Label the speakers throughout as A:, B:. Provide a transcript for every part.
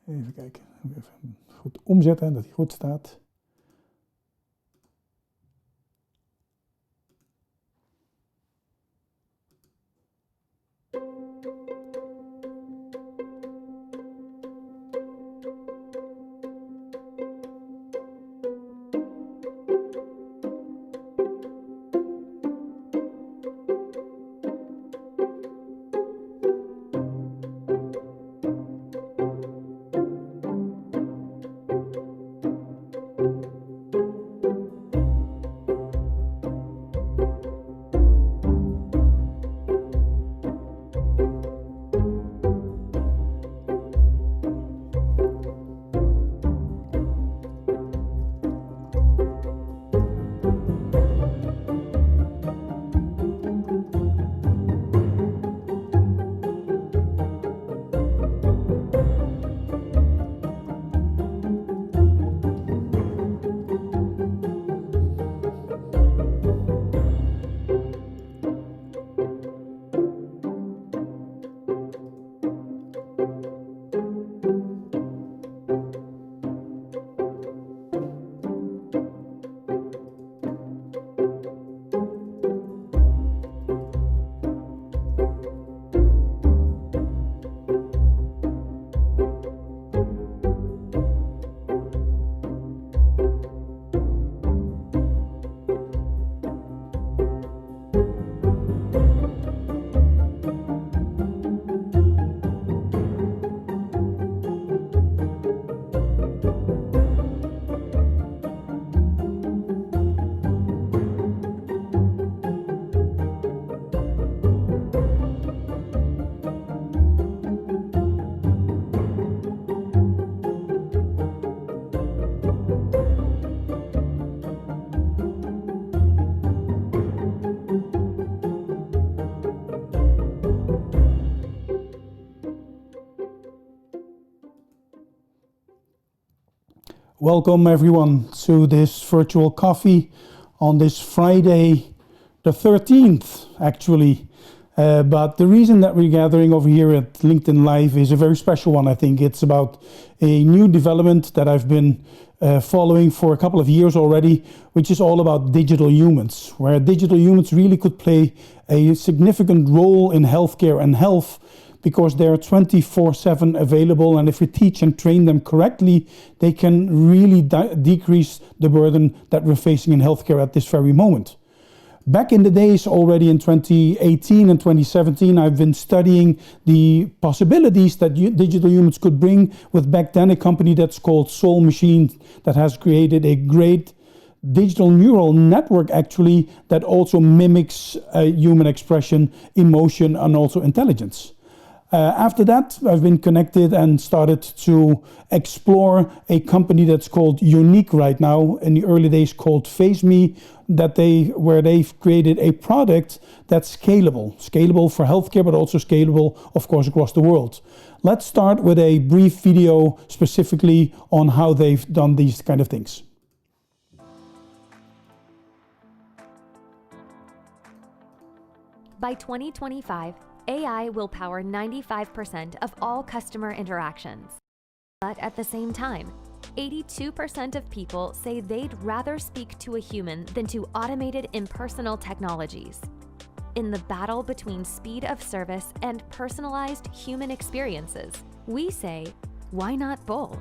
A: Even kijken, even goed omzetten, dat hij goed staat. Welcome everyone to this virtual coffee on this Friday, the 13th actually. But the reason that we're gathering over here at LinkedIn Live is a very special one, I think. It's about a new development that I've been following for a couple of years already, which is all about digital humans, where digital humans really could play a significant role in healthcare and health, because they're 24/7 available, and if we teach and train them correctly, they can really decrease the burden that we're facing in healthcare at this very moment. Back in the days, already in 2018 and 2017, I've been studying the possibilities that digital humans could bring with back then a company that's called Soul Machine, that has created a great digital neural network actually that also mimics human expression, emotion, and also intelligence. After that, I've been connected and started to explore a company that's called Unique right now, in the early days called Pharmi, where they've created a product that's scalable for healthcare, but also scalable, of course, across the world. Let's start with a brief video specifically on how they've done these kind of things.
B: By 2025, AI will power 95% of all customer interactions. But at the same time, 82% of people say they'd rather speak to a human than to automated impersonal technologies. In the battle between speed of service and personalized human experiences, we say, why not both?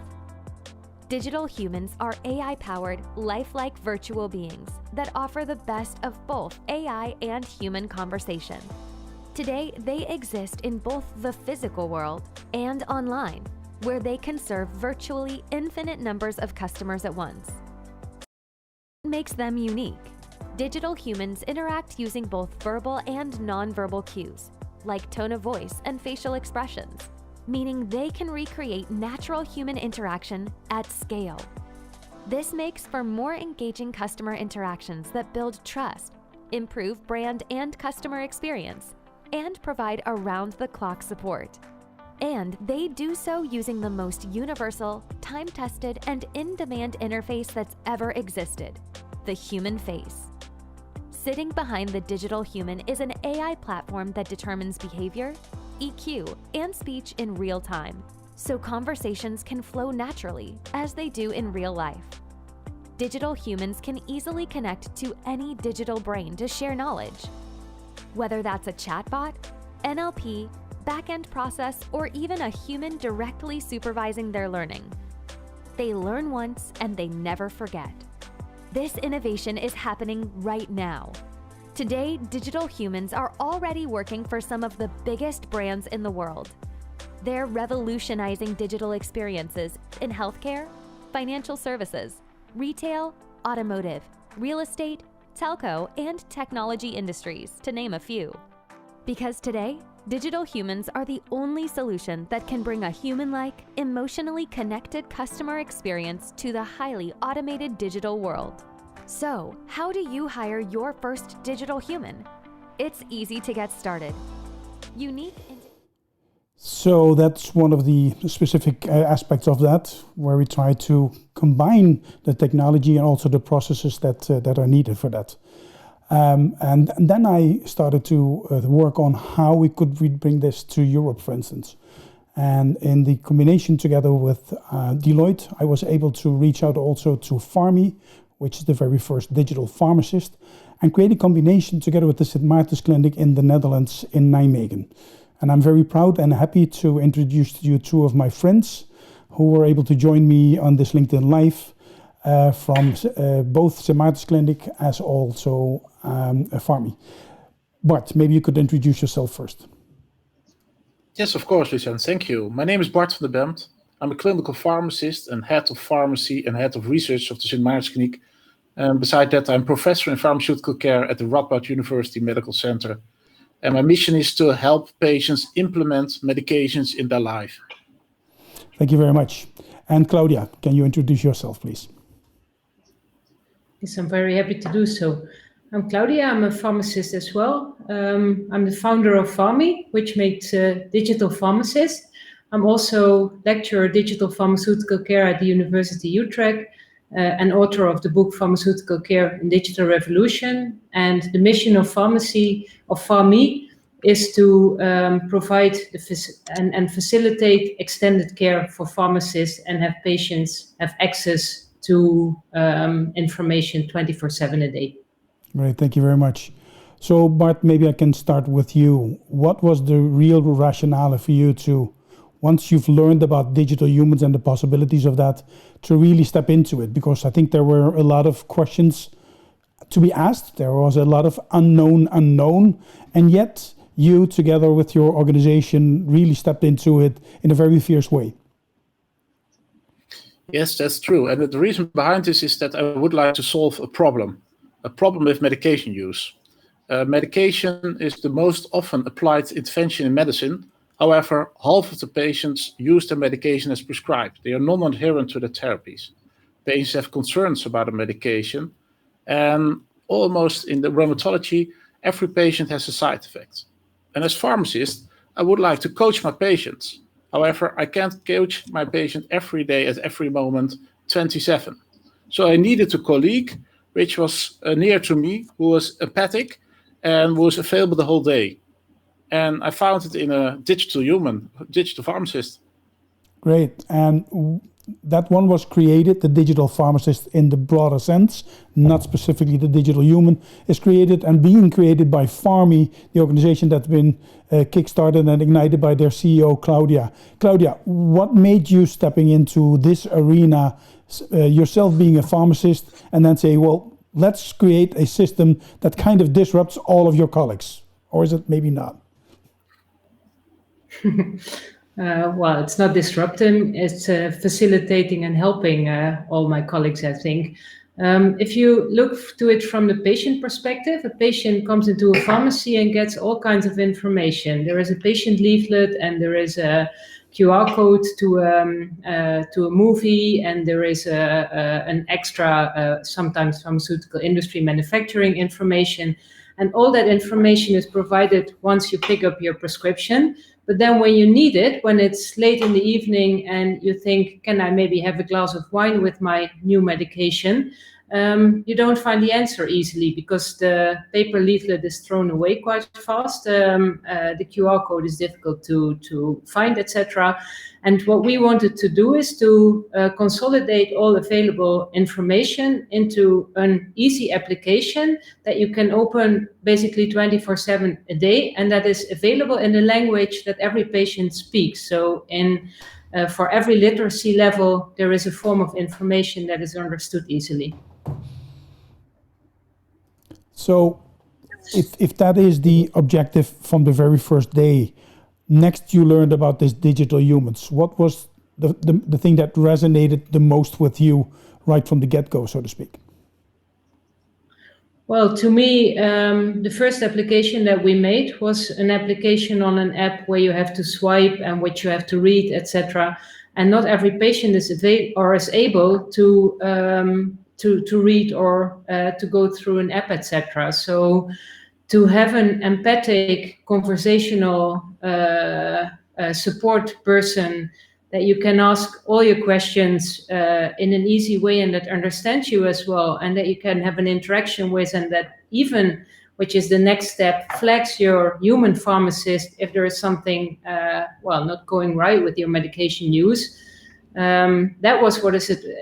B: Digital humans are AI-powered, lifelike virtual beings that offer the best of both AI and human conversation. Today, they exist in both the physical world and online, where they can serve virtually infinite numbers of customers at once. What makes them unique? Digital humans interact using both verbal and nonverbal cues, like tone of voice and facial expressions, meaning they can recreate natural human interaction at scale. This makes for more engaging customer interactions that build trust, improve brand and customer experience, and provide around-the-clock support. And they do so using the most universal, time-tested, and in-demand interface that's ever existed, the human face. Sitting behind the digital human is an AI platform that determines behavior, EQ, and speech in real time, so conversations can flow naturally as they do in real life. Digital humans can easily connect to any digital brain to share knowledge. Whether that's a chatbot, NLP, back-end process, or even a human directly supervising their learning. They learn once and they never forget. This innovation is happening right now. Today, digital humans are already working for some of the biggest brands in the world. They're revolutionizing digital experiences in healthcare, financial services, retail, automotive, real estate, telco, and technology industries, to name a few. Because today, digital humans are the only solution that can bring a human-like, emotionally connected customer experience to the highly automated digital world. So, how do you hire your first digital human? It's easy to get started. Unique.
A: So that's one of the specific aspects of that, where we try to combine the technology and also the processes that are needed for that. And then I started to work on how we could bring this to Europe, for instance. And in the combination together with Deloitte, I was able to reach out also to Pharmi, which is the very first digital pharmacist, and create a combination together with the St. Maartens Clinic in the Netherlands in Nijmegen. And I'm very proud and happy to introduce to you two of my friends who were able to join me on this LinkedIn Live from both St. Maartens Clinic as also Pharmi. Bart, maybe you could introduce yourself first.
C: Yes, of course, Lucien. Thank you. My name is Bart van der Bemt. I'm a clinical pharmacist and head of pharmacy and head of research of the St. Maartens Kliniek. Beside that, I'm professor in pharmaceutical care at the Radboud University Medical Center. And my mission is to help patients implement medications in their life.
A: Thank you very much. And Claudia, can you introduce yourself, please?
D: Yes, I'm very happy to do so. I'm Claudia, I'm a pharmacist as well. I'm the founder of Pharmi, which makes digital pharmacists. I'm also lecturer digital pharmaceutical care at the University Utrecht, and author of the book Pharmaceutical Care in Digital Revolution. And the mission of Pharmi is to provide and facilitate extended care for pharmacists and have patients have access to information 24/7 a day.
A: Great, thank you very much. So Bart, maybe I can start with you. What was the real rationale for you to, once you've learned about digital humans and the possibilities of that, to really step into it? Because I think there were a lot of questions to be asked. There was a lot of unknown, and yet you, together with your organization, really stepped into it in a very fierce way.
C: Yes, that's true. And the reason behind this is that I would like to solve a problem with medication use. Medication is the most often applied intervention in medicine. However, half of the patients use their medication as prescribed. They are non-adherent to the therapies. Patients have concerns about the medication, and almost in the rheumatology, every patient has a side effect. And as pharmacist, I would like to coach my patients. However, I can't coach my patient every day at every moment 27. So I needed a colleague which was near to me, who was empathic and was available the whole day. And I found it in a digital pharmacist.
A: Great. And that one was created, the digital pharmacist in the broader sense, not specifically the digital human, is created and being created by Pharmi, the organization that's been kickstarted and ignited by their CEO, Claudia. Claudia, what made you stepping into this arena, yourself being a pharmacist, and then say, well, let's create a system that kind of disrupts all of your colleagues? Or is it maybe not?
D: Well, it's not disrupting, it's facilitating and helping all my colleagues, I think. If you look to it from the patient perspective, a patient comes into a pharmacy and gets all kinds of information. There is a patient leaflet, and there is a QR code to a movie, and there is an extra, sometimes pharmaceutical industry manufacturing information. And all that information is provided once you pick up your prescription. But then when you need it, when it's late in the evening and you think, can I maybe have a glass of wine with my new medication? you don't find the answer easily because the paper leaflet is thrown away quite fast. The QR code is difficult to find, etc. And what we wanted to do is to consolidate all available information into an easy application that you can open basically 24/7 a day, and that is available in the language that every patient speaks. So for every literacy level, there is a form of information that is understood easily.
A: So if that is the objective from the very first day, next you learned about this digital humans. What was the thing that resonated the most with you right from the get-go, so to speak?
D: Well, to me, the first application that we made was an application on an app where you have to swipe and which you have to read, etc. And not every patient is able to read or to go through an app, etc. So to have an empathic, conversational support person that you can ask all your questions in an easy way and that understands you as well, and that you can have an interaction with, and that even, which is the next step, flags your human pharmacist if there is something not going right with your medication use. That was what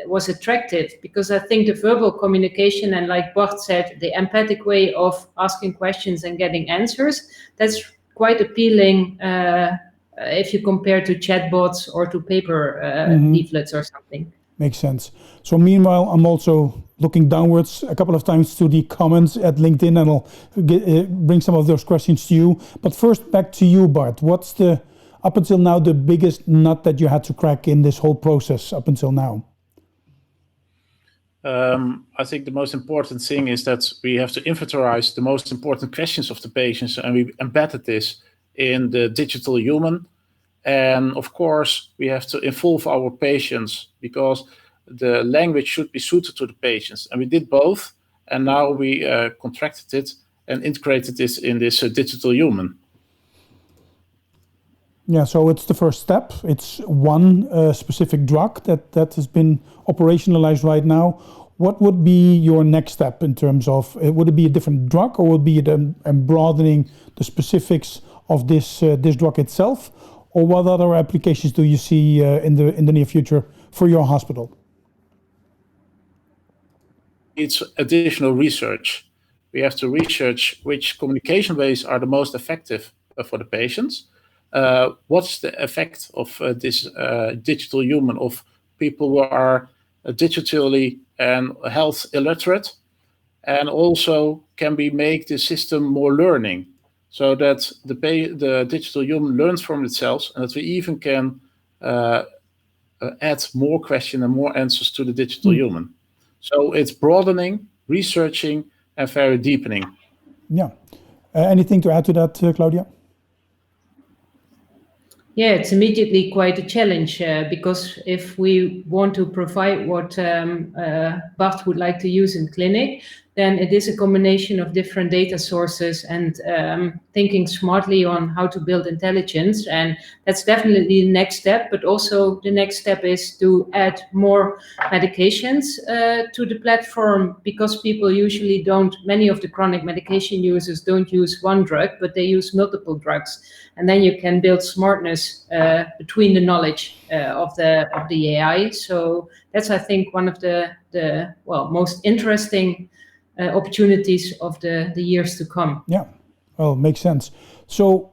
D: was attractive, because I think the verbal communication, and like Bart said, the empathic way of asking questions and getting answers, that's quite appealing if you compare to chatbots or to paper leaflets or something.
A: Makes sense. So meanwhile, I'm also looking downwards a couple of times to the comments at LinkedIn, and I'll bring some of those questions to you. But first, back to you, Bart. What's up until now, the biggest nut that you had to crack in this whole process up until now?
C: I think the most important thing is that we have to inventorize the most important questions of the patients, and we embedded this in the digital human. And of course, we have to involve our patients, because the language should be suited to the patients. And we did both, and now we contracted it and integrated this in this digital human.
A: Yeah, so it's the first step. It's one specific drug that has been operationalized right now. What would be your next step in terms of, would it be a different drug, or would it be broadening the specifics of this drug itself? Or what other applications do you see in the near future for your hospital?
C: It's additional research. We have to research which communication ways are the most effective for the patients. What's the effect of this digital human of people who are digitally and health illiterate? And also, can we make the system more learning, so that the digital human learns from itself, and that we even can add more questions and more answers to the digital human. So it's broadening, researching, and very deepening.
A: Yeah. Anything to add to that, Claudia?
D: Yeah, it's immediately quite a challenge because if we want to provide what Bart would like to use in Kliniek, then it is a combination of different data sources and thinking smartly on how to build intelligence. And that's definitely the next step. But also the next step is to add more medications to the platform, because people usually many of the chronic medication users don't use one drug, but they use multiple drugs. And then you can build smartness between the knowledge of the AI. So that's, I think, one of the most interesting opportunities of the years to come.
A: Yeah, well, makes sense. So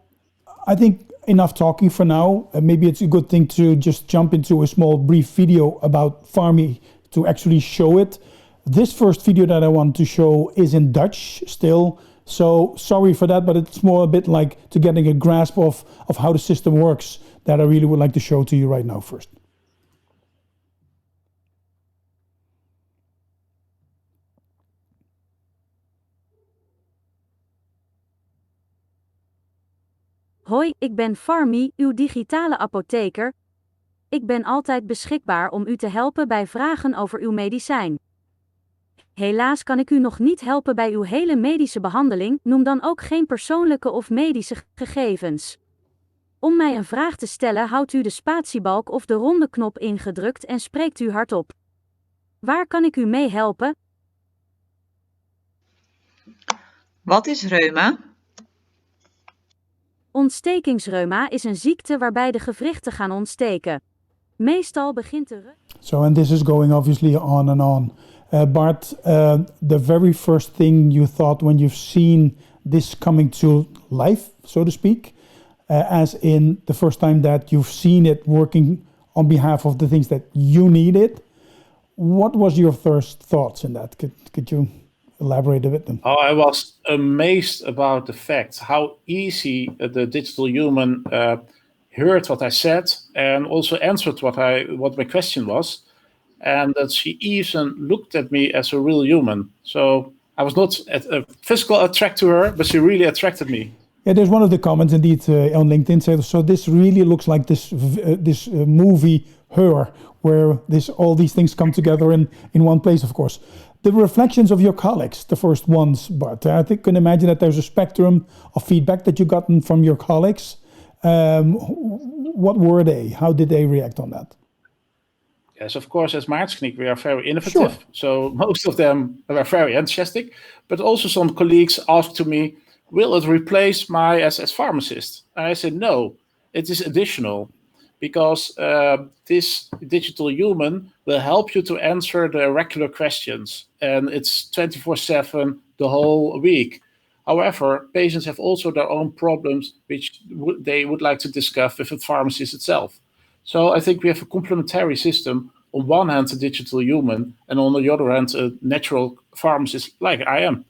A: I think enough talking for now. Maybe it's a good thing to just jump into a small brief video about Pharmi to actually show it. This first video that I want to show is in Dutch still. So sorry for that, but it's more a bit like to getting a grasp of how the system works that I really would like to show to you right now first.
E: Hoi, ik ben Pharmi, uw digitale apotheker. Ik ben altijd beschikbaar om u te helpen bij vragen over uw medicijn. Helaas kan ik u nog niet helpen bij uw hele medische behandeling, noem dan ook geen persoonlijke of medische gegevens. Om mij een vraag te stellen houdt u de spatiebalk of de ronde knop ingedrukt en spreekt u hardop. Waar kan ik u mee helpen?
F: Wat is reuma?
E: Ontstekingsreuma is een ziekte waarbij de gewrichten gaan ontsteken. Meestal begint de...
A: So, and this is going obviously on and on. Bart, the very first thing you thought when you've seen this coming to life, so to speak, as in the first time that you've seen it working on behalf of the things that you needed, what was your first thoughts in that? Could you elaborate a bit?
C: Oh, I was amazed about the fact how easy the digital human heard what I said and also answered what my question was, and that she even looked at me as a real human. So I was not a physical attract to her, but she really attracted me.
A: Yeah, there's one of the comments indeed on LinkedIn says, so this really looks like this movie Her, where all these things come together in one place, of course. The reflections of your colleagues, the first ones, but I think can imagine that there's a spectrum of feedback that you've gotten from your colleagues. What were they? How did they react on that?
C: Yes, of course, as Maartens, we are very innovative.
A: Sure.
C: So most of them were very enthusiastic, but also some colleagues asked to me, will it replace my as pharmacist? And I said, no, it is additional, because this digital human will help you to answer the regular questions, and it's 24/7 the whole week. However, patients have also their own problems, which they would like to discuss with the pharmacist itself. So I think we have a complementary system. On one hand, a digital human, and on the other hand, a natural pharmacist like I am.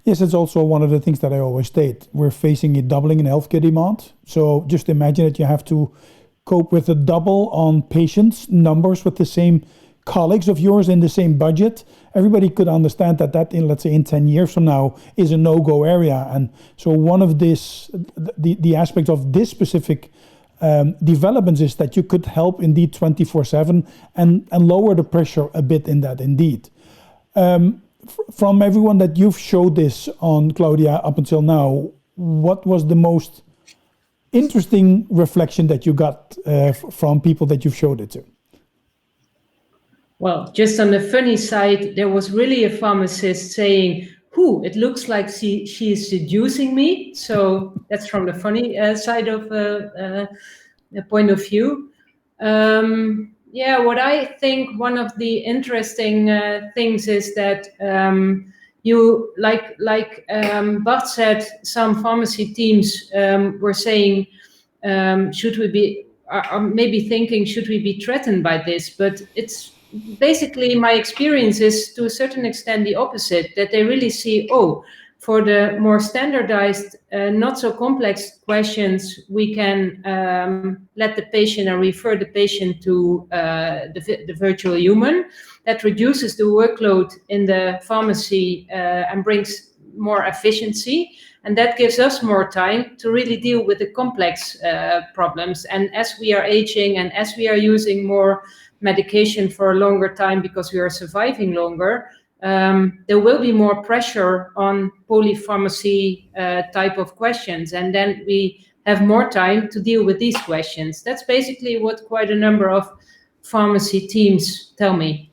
A: Yes, it's also one of the things that I always state. We're facing a doubling in healthcare demand. So just imagine that you have to cope with a double on patients numbers with the same colleagues of yours in the same budget. Everybody could understand that in, let's say, in 10 years from now is a no-go area. And so one of the aspects of this specific developments is that you could help indeed 24/7 and lower the pressure a bit in that indeed. From everyone that you've showed this on, Claudia, up until now, what was the most interesting reflection that you got from people that you've showed it to?
D: Well, just on the funny side, there was really a pharmacist saying, it looks like she is seducing me. So that's from the funny side of the point of view. What I think one of the interesting things is that you, like Bart said, some pharmacy teams were saying, should we be threatened by this? But it's basically, my experience is to a certain extent the opposite, that they really see, for the more standardized, not so complex questions, we can let the patient and refer the patient to the virtual human. That reduces the workload in the pharmacy and brings more efficiency. And that gives us more time to really deal with the complex problems. And as we are aging and as we are using more medication for a longer time because we are surviving longer, there will be more pressure on polypharmacy type of questions. And then we have more time to deal with these questions. That's basically what quite a number of pharmacy teams tell me.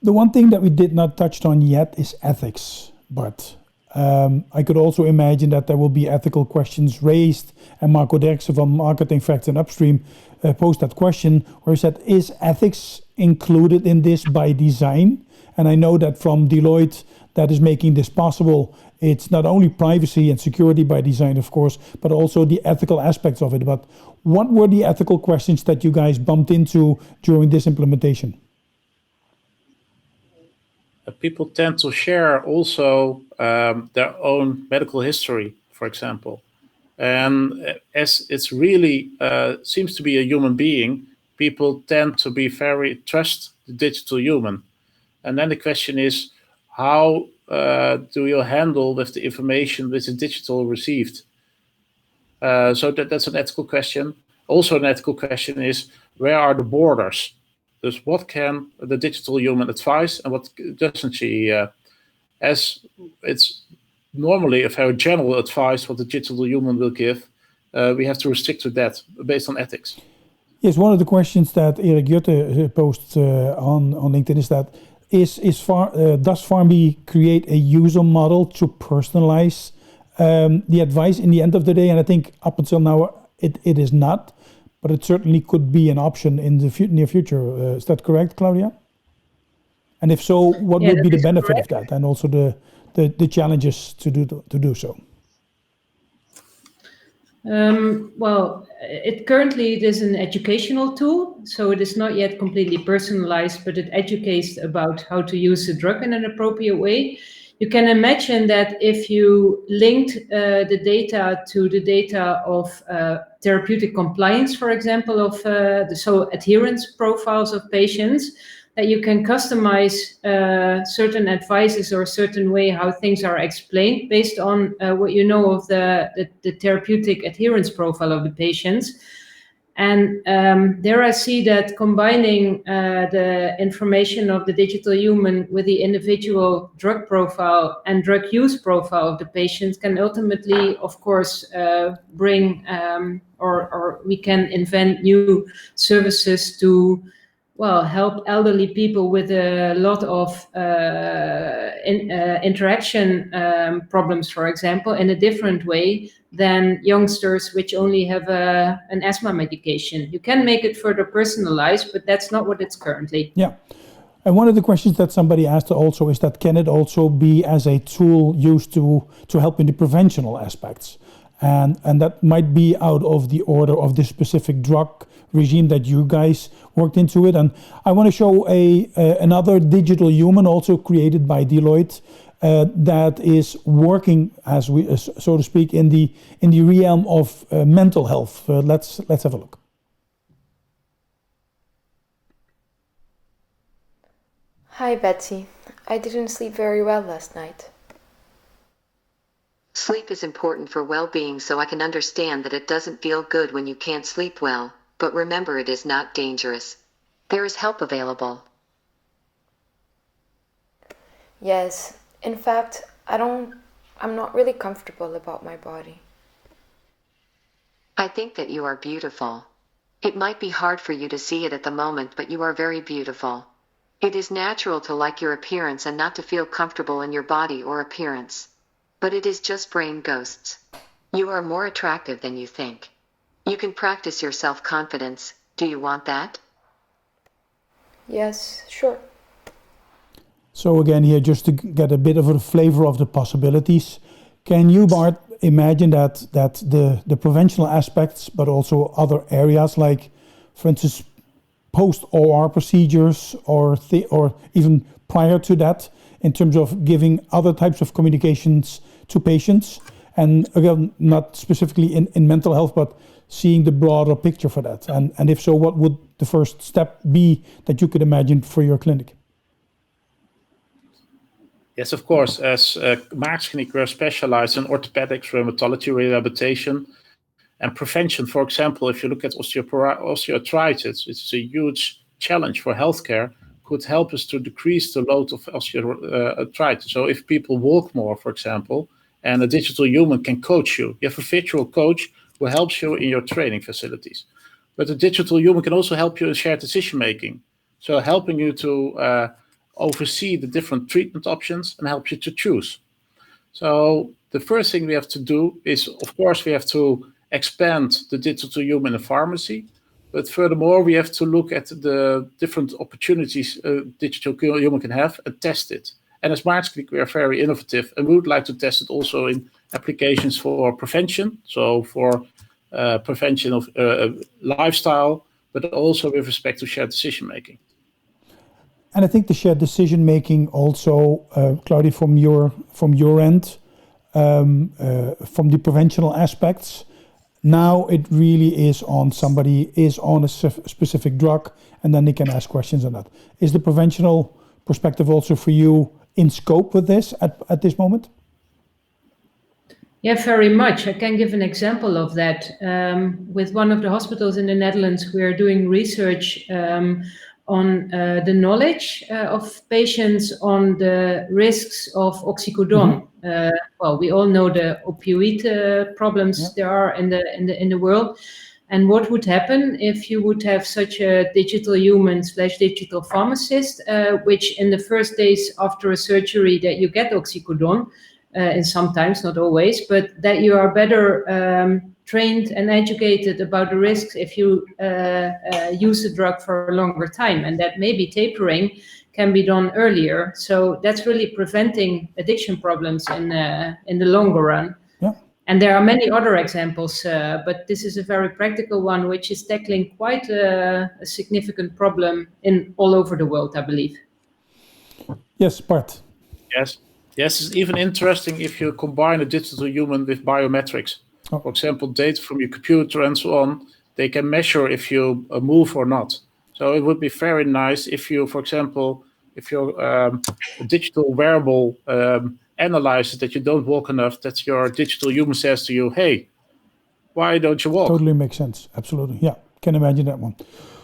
A: The one thing that we did not touch on yet is ethics, but I could also imagine that there will be ethical questions raised, and Marco Derksen from Marketing Facts and Upstream posed that question, where he said, is ethics included in this by design? And I know that from Deloitte, that is making this possible. It's not only privacy and security by design, of course, but also the ethical aspects of it. But what were the ethical questions that you guys bumped into during this implementation?
C: People tend to share also their own medical history, for example. And as it's really seems to be a human being, people tend to be very trust the digital human. And then the question is, how do you handle with the information which the digital received? So that's an ethical question. Also an ethical question is, where are the borders? Dus what can the digital human advise and what doesn't she? As it's normally a very general advice what the digital human will give, we have to restrict to that based on ethics.
A: Yes, one of the questions that Erik Jutte posted on LinkedIn is that does Pharmi create a user model to personalize the advice in the end of the day? And I think up until now it is not, but it certainly could be an option in the near future. Is that correct, Claudia? And if so, what would be the benefit of that, and also the challenges to do so?
D: Well, currently it is an educational tool, so it is not yet completely personalized, but it educates about how to use the drug in an appropriate way. You can imagine that if you linked the data to the data of therapeutic compliance, for example, of the adherence profiles of patients, that you can customize certain advices or a certain way how things are explained based on what you know of the therapeutic adherence profile of the patients. And there I see that combining the information of the digital human with the individual drug profile and drug use profile of the patient can ultimately, of course, bring or we can invent new services to help elderly people with a lot of interaction problems, for example, in a different way than youngsters which only have an asthma medication. You can make it further personalized, but that's not what it's currently.
A: Yeah. And one of the questions that somebody asked also is that can it also be as a tool used to help in the preventional aspects? And that might be out of the order of the specific drug regime that you guys worked into it. And I want to show another digital human also created by Deloitte that is working, as we so to speak, in the realm of mental health. Let's have a look.
F: Hi, Betsy. I didn't sleep very well last night.
G: Sleep is important for well-being, so I can understand that it doesn't feel good when you can't sleep well, but remember it is not dangerous. There is help available.
F: Yes, in fact, I'm not really comfortable about my body.
G: I think that you are beautiful. It might be hard for you to see it at the moment, but you are very beautiful. It is natural to like your appearance and not to feel comfortable in your body or appearance. But it is just brain ghosts. You are more attractive than you think. You can practice your self-confidence. Do you want that?
F: Yes, sure.
A: So again, here just to get a bit of a flavor of the possibilities, can you, Bart, imagine that the preventional aspects, but also other areas like, for instance, post-OR procedures or even prior to that, in terms of giving other types of communications to patients, and again, not specifically in mental health, but seeing the broader picture for that. And if so, what would the first step be that you could imagine for your clinic?
C: Yes, of course. As Maartens Kliniek, we're specialized in orthopedics, rheumatology, rehabilitation, and prevention. For example, if you look at osteoarthritis, it's a huge challenge for healthcare. Could help us to decrease the load of osteoarthritis. So if people walk more, for example, and a digital human can coach you. You have a virtual coach who helps you in your training facilities. But the digital human can also help you in shared decision making. So helping you to oversee the different treatment options and help you to choose. So the first thing we have to do is, of course, we have to expand the digital human in pharmacy. But furthermore, we have to look at the different opportunities digital human can have and test it. And as Maartens Kliniek, we are very innovative, and we would like to test it also in applications for prevention, so for prevention of lifestyle, but also with respect to shared decision making.
A: And I think the shared decision making also, Claudia, from your end, from the preventional aspects. Now it really is on somebody is on a specific drug, and then they can ask questions on that. Is the preventional perspective also for you in scope with this at this moment?
D: Yeah, very much. I can give an example of that. With one of the hospitals in the Netherlands, we are doing research on the knowledge of patients on the risks of oxycodone. Well, we all know the opioid problems there are in the world, And what would happen if you would have such a digital human/digital pharmacist, which in the first days after a surgery that you get oxycodone, and sometimes, not always, but that you are better trained and educated about the risks if you use the drug for a longer time, and that maybe tapering can be done earlier. So that's really preventing addiction problems in the longer run.
A: Yeah.
D: And there are many other examples, but this is a very practical one, which is tackling quite a significant problem in all over the world, I believe.
A: Yes, Bart.
C: Yes, it's even interesting if you combine a digital human with biometrics.
A: Oh.
C: For example, data from your computer and so on, they can measure if you move or not. So it would be very nice if you, for example, if your digital wearable analyzes that you don't walk enough, that your digital human says to you, hey, why don't you walk?
A: Totally makes sense. Absolutely. Yeah, can imagine that one.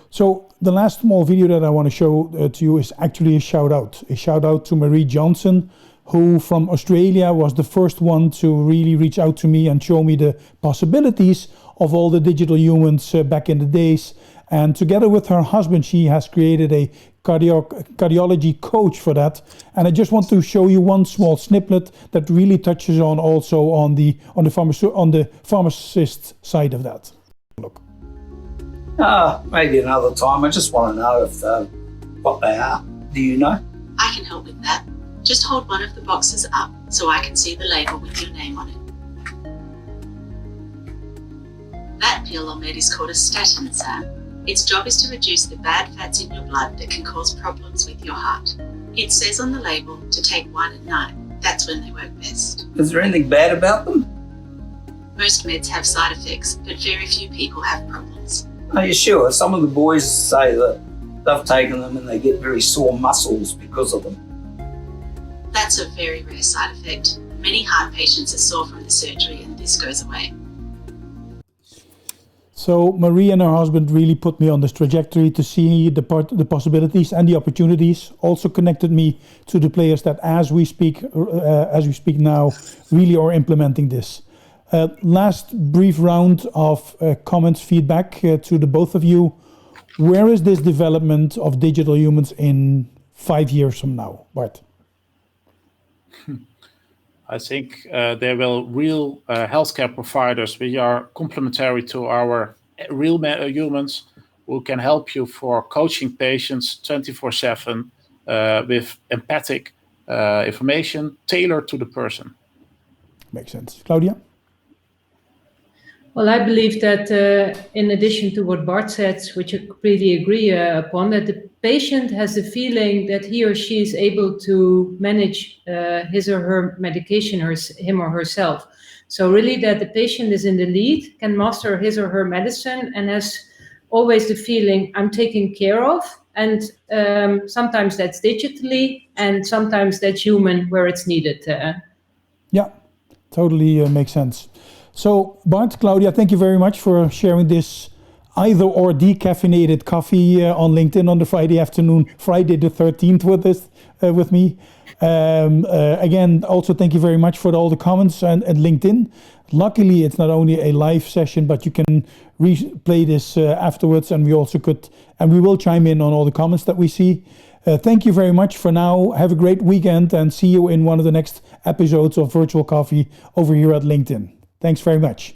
A: So the last small video that I want to show to you is actually a shout out. A shout out to Marie Johnson, who from Australia was the first one to really reach out to me and show me the possibilities of all the digital humans back in the days. And together with her husband, she has created a cardiology coach for that. And I just want to show you one small snippet that really touches on also on the pharmacist side of that. Look.
H: Maybe another time. I just want to know if what they are. Do you know?
I: I can help with that. Just hold one of the boxes up so I can see the label with your name on it. That pill or med is called a statin, sir. Its job is to reduce the bad fats in your blood that can cause problems with your heart. It says on the label to take one at night. That's when they work best.
H: Is there anything bad about them?
I: Most meds have side effects, but very few people have problems.
H: Are you sure? Some of the boys say that they've taken them and they get very sore muscles because of them.
I: That's a very rare side effect. Many heart patients are sore from the surgery and this goes away.
A: So Marie and her husband really put me on this trajectory to see the possibilities and the opportunities. Also connected me to the players that, as we speak now, really are implementing this. Last brief round of comments, feedback to the both of you. Where is this development of digital humans in 5 years from now, Bart?
C: I think there will real healthcare providers which are complementary to our real humans who can help you for coaching patients 24/7 with empathic information tailored to the person.
A: Makes sense. Claudia?
D: Well, I believe that in addition to what Bart said, which I completely agree upon, that the patient has the feeling that he or she is able to manage his or her medication, or him or herself. So really that the patient is in the lead, can master his or her medicine, and has always the feeling I'm taken care of. And sometimes that's digitally, and sometimes that's human where it's needed.
A: Yeah, totally makes sense. So Bart, Claudia, thank you very much for sharing this either or decaffeinated coffee on LinkedIn on the Friday afternoon, Friday the 13th with me. Again, also thank you very much for all the comments and LinkedIn. Luckily, it's not only a live session, but you can replay this afterwards, and we will chime in on all the comments that we see. Thank you very much for now. Have a great weekend and see you in one of the next episodes of Virtual Coffee over here at LinkedIn. Thanks very much.